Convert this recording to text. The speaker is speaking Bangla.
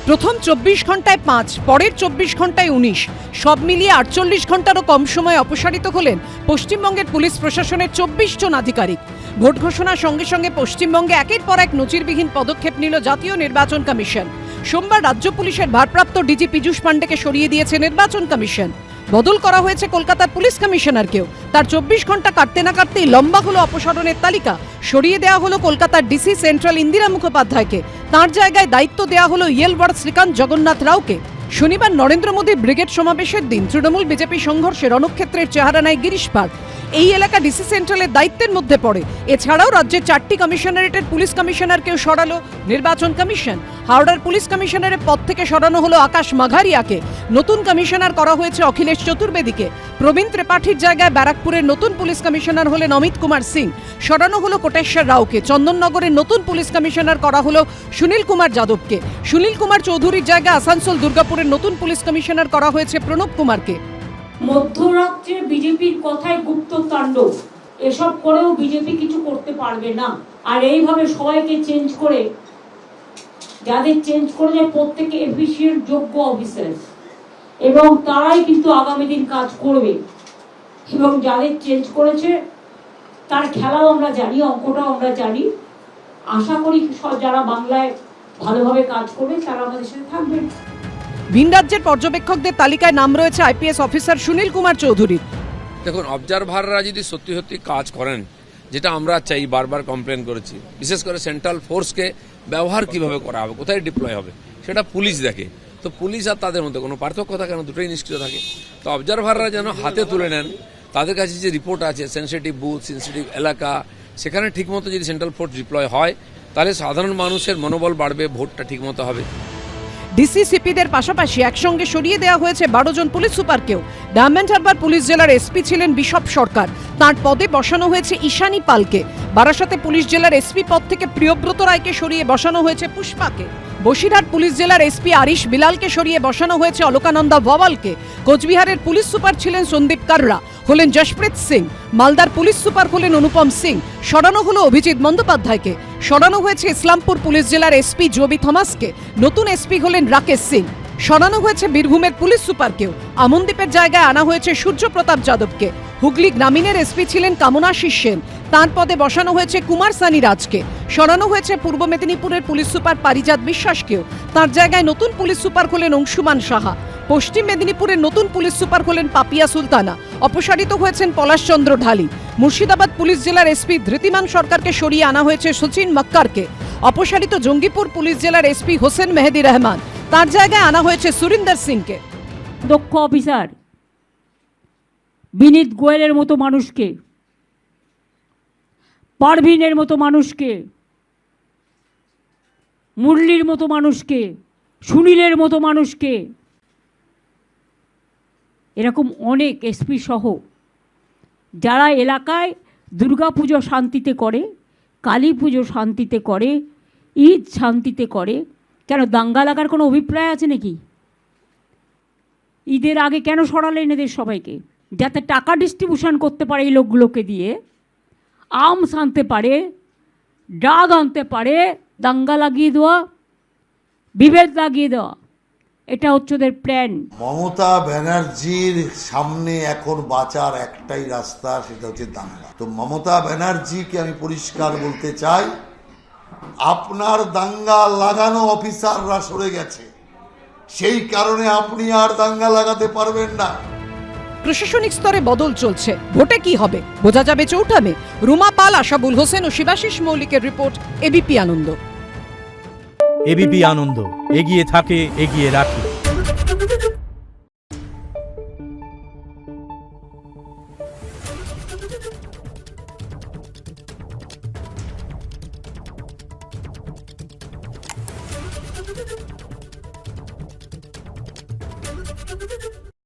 প্রথম 24 ঘন্টায় 5, পরের 24 ঘন্টায় 19, সব মিলিয়ে 48 ঘন্টারও কম সময় অপসারিত হলেন পশ্চিমবঙ্গের পুলিশ প্রশাসনের 24 জন আধিকারিক। ভোট ঘোষণার সঙ্গে সঙ্গে পশ্চিমবঙ্গে একের পর এক নজিরবিহীন পদক্ষেপ নিল জাতীয় নির্বাচন কমিশন। সোমবার রাজ্য পুলিশের ভারপ্রাপ্ত ডিজি পীযূষ পাণ্ডেকে সরিয়ে দিয়েছে নির্বাচন কমিশন। বদল করা হয়েছে কলকাতার পুলিশ কমিশনারকেও। তার 24 ঘন্টা কাটতে না কাটতেই লম্বা হলো অপসারণের তালিকা। সরিয়ে দেওয়া হলো কলকাতার ডিসি সেন্ট্রাল ইন্দিরা মুখোপাধ্যায়কে। তার জায়গায় দায়িত্ব দেওয়া হলো ইয়েলওয়াড় শ্রীকান্ত জগন্নাথ রাওকে। শনিবার নরেন্দ্র মোদীর ব্রিগেড সমাবেশের দিন তৃণমূল বিজেপি সংঘর্ষে রণক্ষেত্রের চেহারা নেয় গিরিশ পাঠ। এই এলাকা ডিসি সেন্ট্রালের দায়িত্বের মধ্যে পড়ে। এছাড়াও রাজ্যের 4টি কমিশনারেটের পুলিশ কমিশনারকেও সরালো নির্বাচন কমিশন। হাওড়ার পুলিশ কমিশনারের পদ থেকে সরানো হলো আকাশ মাঘারিয়াকে। নতুন কমিশনার করা হয়েছে অখিলেশ চতুর্বেদীকে। প্রবীণ ত্রিপাঠীর জায়গায় ব্যারাকপুরের নতুন পুলিশ কমিশনার হলেন অমিত কুমার সিং। সরানো হলো কোটেশ্বর রাওকে। চন্দননগরের নতুন পুলিশ কমিশনার করা হলো সুনীল কুমার যাদবকে। সুনীল কুমার চৌধুরীর জায়গায় আসানসোল দুর্গাপুরের নতুন পুলিশ কমিশনার করা হয়েছে প্রণব কুমারকে। মধ্যরাত্রে বিজেপির কথায় গুপ্ত তাণ্ডব, এসব করেও বিজেপি কিছু করতে পারবে না। আর এইভাবে সবাইকে চেঞ্জ করে, যাদের চেঞ্জ করে যায় প্রত্যেকে এফিসিয়েন্ট যোগ্য অফিসার, এবং তারাই কিন্তু আগামী দিন কাজ করবে। এবং যাদের চেঞ্জ করেছে তার খেলাও আমরা জানি, অঙ্কটাও আমরা জানি। আশা করি যারা বাংলায় ভালোভাবে কাজ করবে তারা আমাদের সাথে থাকবে। ভিন রাজ্যের পর্যবেক্ষকদের তালিকায় নাম রয়েছে আইপিএস অফিসার সুনীল কুমার চৌধুরীর। দেখুন, অবজারভাররা যদি সত্যি সত্যি কাজ করেন, যেটা আমরা চাই, বারবার কমপ্লেন করেছি, বিশেষ করে সেন্ট্রাল ফোর্সকে ব্যবহার কিভাবে করা হবে, কোথায় ডিপ্লয় হবে, সেটা পুলিশ দেখে। তো পুলিশ আর তাদের মধ্যে কোনো পার্থক্য থাকে না, দুটোই নিষ্ক্রিয় থাকে। তো অবজারভাররা যেন হাতে তুলে নেন, তাদের কাছে যে রিপোর্ট আছে, সেন্সিটিভ বুথ, সেন্সিটিভ এলাকা, সেখানে ঠিকমতো যদি সেন্ট্রাল ফোর্স ডিপ্লয় হয়, তাহলে সাধারণ মানুষের মনোবল বাড়বে, ভোটটা ঠিকমতো হবে। ডিসিসিপিদের পাশাপাশি একসঙ্গে সরিয়ে দেওয়া হয়েছে 12 জন পুলিশ সুপারকেও। ডায়মন্ড হারবার পুলিশ জেলার এসপি ছিলেন বিশপ সরকার, তাঁর পদে বসানো হয়েছে ঈশানী পালকে। বারাসাতে পুলিশ জেলার এসপি পদ থেকে প্রিয়ব্রত রায়কে সরিয়ে বসানো হয়েছে পুষ্পাকে। বসিরহাট পুলিশ জেলার এসপি আরিশ বিলালকে সরিয়ে বসানো হয়েছে অলকানন্দা ভওয়ালকে। কোচবিহারের পুলিশ সুপার ছিলেন সন্দীপ কাররা, হলেন জশপ্রীত সিং। মালদার পুলিশ সুপার হলেন অনুপম সিং। সরানো হলো অভিজিৎ বন্দ্যোপাধ্যায়কে। সরানো হয়েছে ইসলামপুর পুলিশ জেলার এসপি জবি থমাসকে। নতুন এসপি হলেন রাকেশ সিং। সরানো হয়েছে বীরভূমের পুলিশ সুপারকেও। আমনদ্বীপের জায়গায় আনা হয়েছে সূর্যপ্রতাপ যাদবকে। হুগলি গ্রামীণের এসপি ছিলেন কামনাশিস সেন, তাঁর পদে বসানো হয়েছে কুমার সানি রাজকে। সরানো হয়েছে পূর্ব মেদিনীপুরের পুলিশ সুপার পারিজাত বিশ্বাসকেও। তার জায়গায় নতুন পুলিশ সুপার হলেন অংশুমান সাহা। পশ্চিম মেদিনীপুরের নতুন পুলিশ সুপার হলেন পাপিয়া সুলতানা। অপসারিত হয়েছেন পলাশচন্দ্র ঢালি। মুর্শিদাবাদ পুলিশ জেলার এসপি ধৃতিমান সরকারকে সরিয়ে আনা হয়েছে সচিন মক্কারকে। অপসারিত জঙ্গিপুর পুলিশ জেলার এসপি হোসেন মেহেদি রহমান, তার জায়গায় আনা হয়েছে সুরিন্দর সিংকে। দক্ষ অফিসার বিনীত গোয়েলের মতো মানুষকে, পারভিনের মতো মানুষকে, মুরলির মতো মানুষকে, সুনীলের মতো মানুষকে, এরকম অনেক এসপি সহ যারা এলাকায় দুর্গাপুজো শান্তিতে করে, কালী পুজো শান্তিতে করে, ঈদ শান্তিতে করে। কেন দাঙ্গা লাগার কোনো অভিপ্রায় আছে নাকি? ঈদের আগে কেন সরালেন এদের সবাইকে? যাতে টাকা ডিস্ট্রিবিউশন করতে পারে এই লোকগুলোকে দিয়ে, আর্মস আনতে পারে, ড্রাগ আনতে পারে, দাঙ্গা লাগিয়ে দেওয়া, বিভেদ লাগিয়ে দেওয়া, এটা হচ্ছে ওদের প্ল্যান। মমতা ব্যানার্জির সামনে এখন বাঁচার একটাই রাস্তা, সেটা হচ্ছে দাঙ্গা। তো মমতা ব্যানার্জিকে আমি পরিষ্কার বলতে চাই, আপনার দাঙ্গা লাগানো অফিসাররা সরে গেছে, সেই কারণে আপনি আর দাঙ্গা লাগাতে পারবেন না। প্রশাসনিক স্তরে বদল চলছে, ভোটে কি হবে বোঝা যাবে 4 মে। রুমা পাল, আশাবুল হোসেন ও শিবাশিস মৌলিকের রিপোর্ট, এবিপি আনন্দ। এবিপি আনন্দ, এগিয়ে থাকে, এগিয়ে রাখে। Thank you.